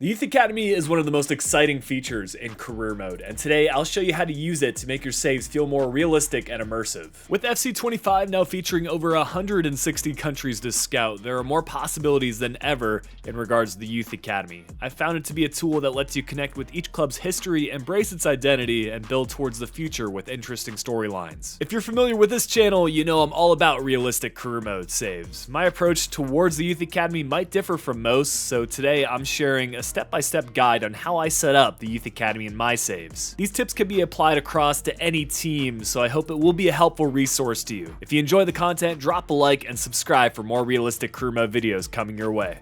The Youth Academy is one of the most exciting features in career mode, and today I'll show you how to use it to make your saves feel more realistic and immersive. With FC25 now featuring over 160 countries to scout, there are more possibilities than ever in regards to the Youth Academy. I found it to be a tool that lets you connect with each club's history, embrace its identity, and build towards the future with interesting storylines. If you're familiar with this channel, you know I'm all about realistic career mode saves. My approach towards the Youth Academy might differ from most, so today I'm sharing a step-by-step guide on how I set up the Youth Academy in my saves. These tips can be applied across to any team, so I hope it will be a helpful resource to you. If you enjoy the content, drop a like and subscribe for more realistic career mode videos coming your way.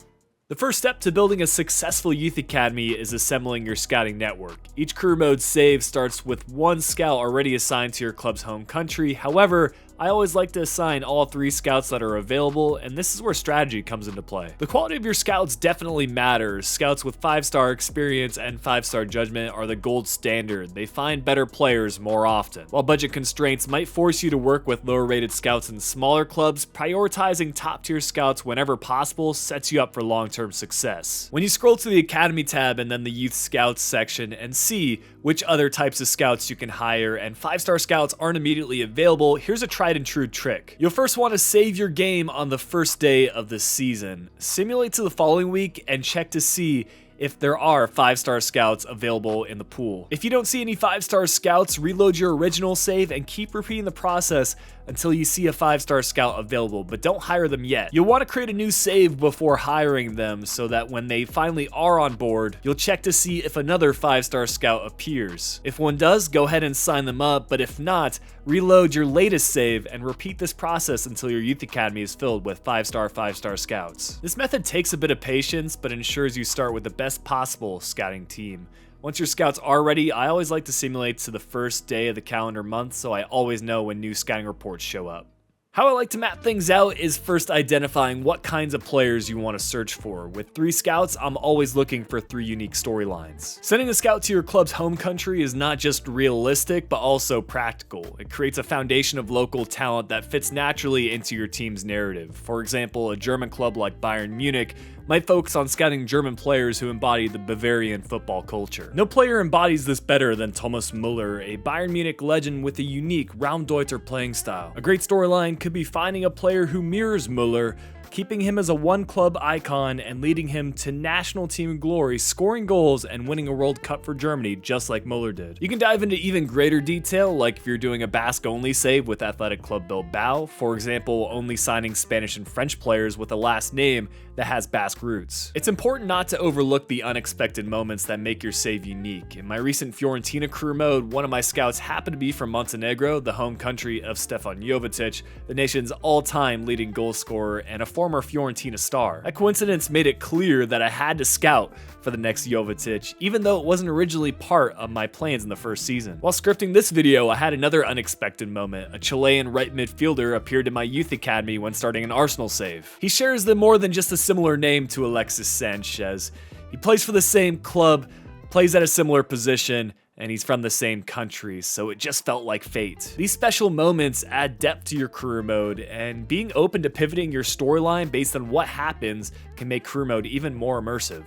The first step to building a successful Youth Academy is assembling your scouting network. Each career mode save starts with one scout already assigned to your club's home country. However, I always like to assign all 3 scouts that are available, and this is where strategy comes into play. The quality of your scouts definitely matters. Scouts with 5-star experience and 5-star judgment are the gold standard. They find better players more often. While budget constraints might force you to work with lower rated scouts in smaller clubs, prioritizing top tier scouts whenever possible sets you up for long-term success. When you scroll to the Academy tab and then the Youth Scouts section and see which other types of scouts you can hire and 5-star scouts aren't immediately available, here's a tried and true trick. You'll first want to save your game on the first day of the season. Simulate to the following week and check to see if there are 5-star scouts available in the pool. If you don't see any 5-star scouts, reload your original save and keep repeating the process until you see a 5-star scout available, but don't hire them yet. You'll want to create a new save before hiring them so that when they finally are on board, you'll check to see if another 5-star scout appears. If one does, go ahead and sign them up, but if not, reload your latest save and repeat this process until your Youth Academy is filled with 5-star scouts. This method takes a bit of patience, but ensures you start with the best possible scouting team. Once your scouts are ready, I always like to simulate to the first day of the calendar month so I always know when new scouting reports show up. How I like to map things out is first identifying what kinds of players you want to search for. With 3 scouts, I'm always looking for 3 unique storylines. Sending a scout to your club's home country is not just realistic, but also practical. It creates a foundation of local talent that fits naturally into your team's narrative. For example, a German club like Bayern Munich might focus on scouting German players who embody the Bavarian football culture. No player embodies this better than Thomas Müller, a Bayern Munich legend with a unique Raumdeuter playing style. A great storyline could be finding a player who mirrors Müller, keeping him as a one-club icon and leading him to national team glory, scoring goals and winning a World Cup for Germany just like Müller did. You can dive into even greater detail, like if you're doing a Basque-only save with Athletic Club Bilbao, for example, only signing Spanish and French players with a last name that has Basque roots. It's important not to overlook the unexpected moments that make your save unique. In my recent Fiorentina career mode, one of my scouts happened to be from Montenegro, the home country of Stefan Jovetic, the nation's all-time leading goal scorer and a former Fiorentina star. That coincidence made it clear that I had to scout for the next Jovetic, even though it wasn't originally part of my plans in the first season. While scripting this video, I had another unexpected moment. A Chilean right midfielder appeared in my Youth Academy when starting an Arsenal save. He shares the more than just a similar name to Alexis Sanchez. He plays for the same club, plays at a similar position, and he's from the same country, so it just felt like fate. These special moments add depth to your career mode, and being open to pivoting your storyline based on what happens can make career mode even more immersive.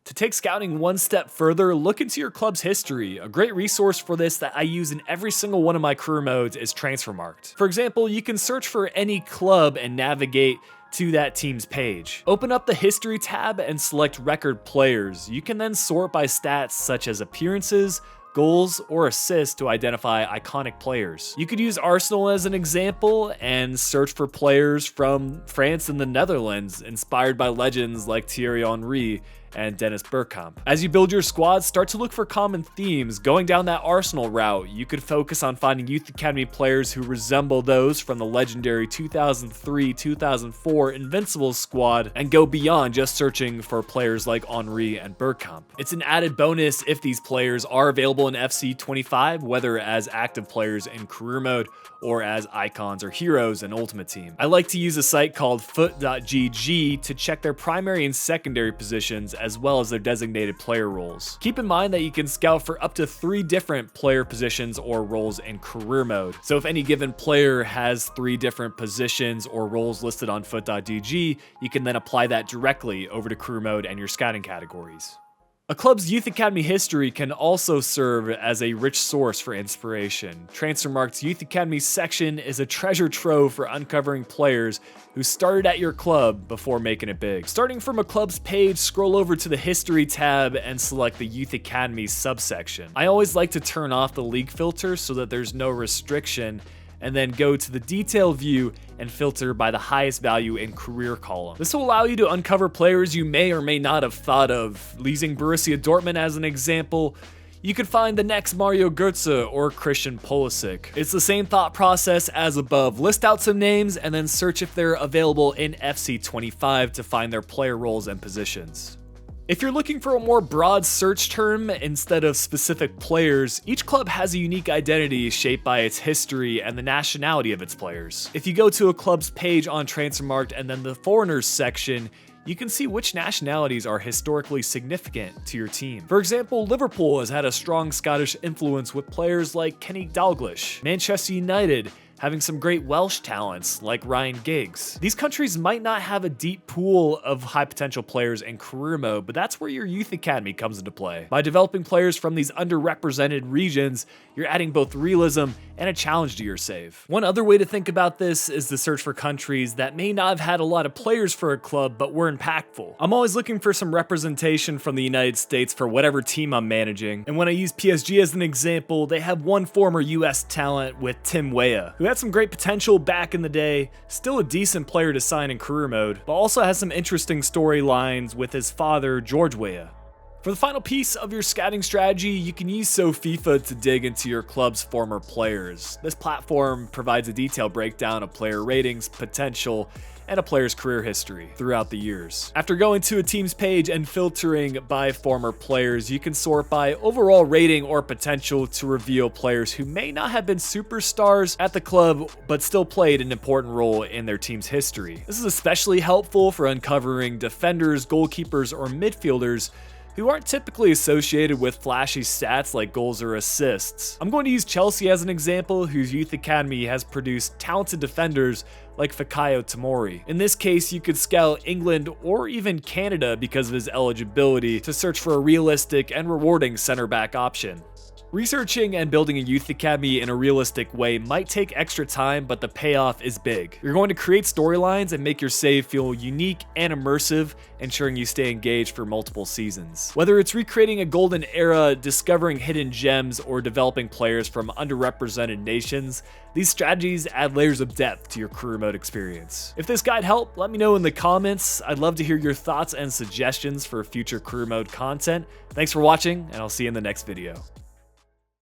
To take scouting one step further, look into your club's history. A great resource for this that I use in every single one of my career modes is Transfermarkt. For example, you can search for any club and navigate to that team's page. Open up the History tab and select Record Players. You can then sort by stats such as appearances, goals, or assists to identify iconic players. You could use Arsenal as an example and search for players from France and the Netherlands, inspired by legends like Thierry Henry and Dennis Bergkamp. As you build your squad, start to look for common themes. Going down that Arsenal route, you could focus on finding Youth Academy players who resemble those from the legendary 2003-2004 Invincibles squad and go beyond just searching for players like Henry and Bergkamp. It's an added bonus if these players are available in FC25, whether as active players in career mode or as icons or heroes in Ultimate Team. I like to use a site called foot.gg to check their primary and secondary positions as well as their designated player roles. Keep in mind that you can scout for up to 3 different player positions or roles in career mode. So if any given player has 3 different positions or roles listed on foot.gg, you can then apply that directly over to career mode and your scouting categories. A club's youth academy history can also serve as a rich source for inspiration. Transfermarkt's Youth Academy section is a treasure trove for uncovering players who started at your club before making it big. Starting from a club's page, scroll over to the History tab and select the Youth Academy subsection. I always like to turn off the league filter so that there's no restriction, and then go to the detail view and filter by the highest value in career column. This will allow you to uncover players you may or may not have thought of. Using Borussia Dortmund as an example, you could find the next Mario Götze or Christian Pulisic. It's the same thought process as above. List out some names and then search if they're available in FC25 to find their player roles and positions. If you're looking for a more broad search term instead of specific players, each club has a unique identity shaped by its history and the nationality of its players. If you go to a club's page on Transfermarkt and then the foreigners section, you can see which nationalities are historically significant to your team. For example, Liverpool has had a strong Scottish influence with players like Kenny Dalglish. Manchester United having some great Welsh talents like Ryan Giggs. These countries might not have a deep pool of high potential players in career mode, but that's where your youth academy comes into play. By developing players from these underrepresented regions, you're adding both realism and a challenge to your save. One other way to think about this is the search for countries that may not have had a lot of players for a club but were impactful. I'm always looking for some representation from the United States for whatever team I'm managing, and when I use PSG as an example, they have one former US talent with Tim Weah, who had some great potential back in the day, still a decent player to sign in career mode, but also has some interesting storylines with his father, George Weah. For the final piece of your scouting strategy, you can use FIFA to dig into your club's former players. This platform provides a detailed breakdown of player ratings, potential, and a player's career history throughout the years. After going to a team's page and filtering by former players, you can sort by overall rating or potential to reveal players who may not have been superstars at the club but still played an important role in their team's history. This is especially helpful for uncovering defenders, goalkeepers, or midfielders who aren't typically associated with flashy stats like goals or assists. I'm going to use Chelsea as an example, whose youth academy has produced talented defenders like Fikayo Tomori. In this case, you could scout England or even Canada because of his eligibility to search for a realistic and rewarding center back option. Researching and building a youth academy in a realistic way might take extra time, but the payoff is big. You're going to create storylines and make your save feel unique and immersive, ensuring you stay engaged for multiple seasons. Whether it's recreating a golden era, discovering hidden gems, or developing players from underrepresented nations, these strategies add layers of depth to your career mode experience. If this guide helped, let me know in the comments. I'd love to hear your thoughts and suggestions for future career mode content. Thanks for watching, and I'll see you in the next video.